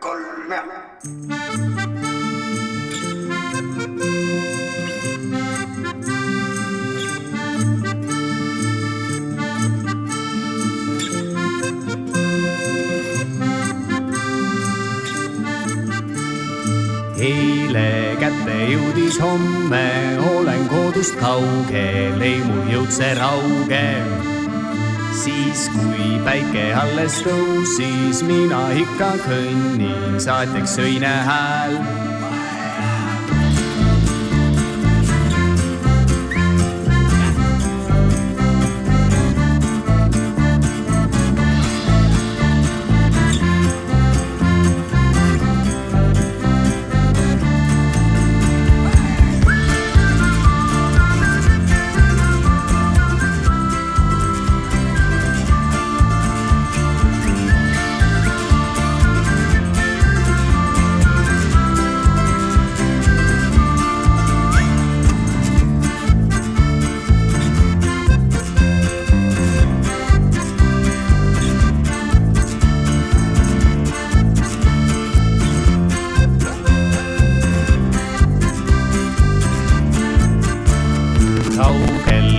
kolm ja. Eile kätte jõudis homme, olen kodust kaugel, ei mul jõud see rauge. Siis kui päike alles tõusis, mina ikka kõnnin, saateks õine hääl.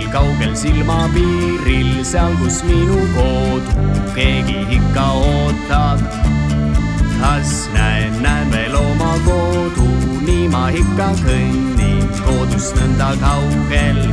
Kaugel silmapiiril, seal kus minu kodu keegi ikka ootab. Kas näen veel oma kodu, nii ma ikka kõnnin kodust nõnda kaugel.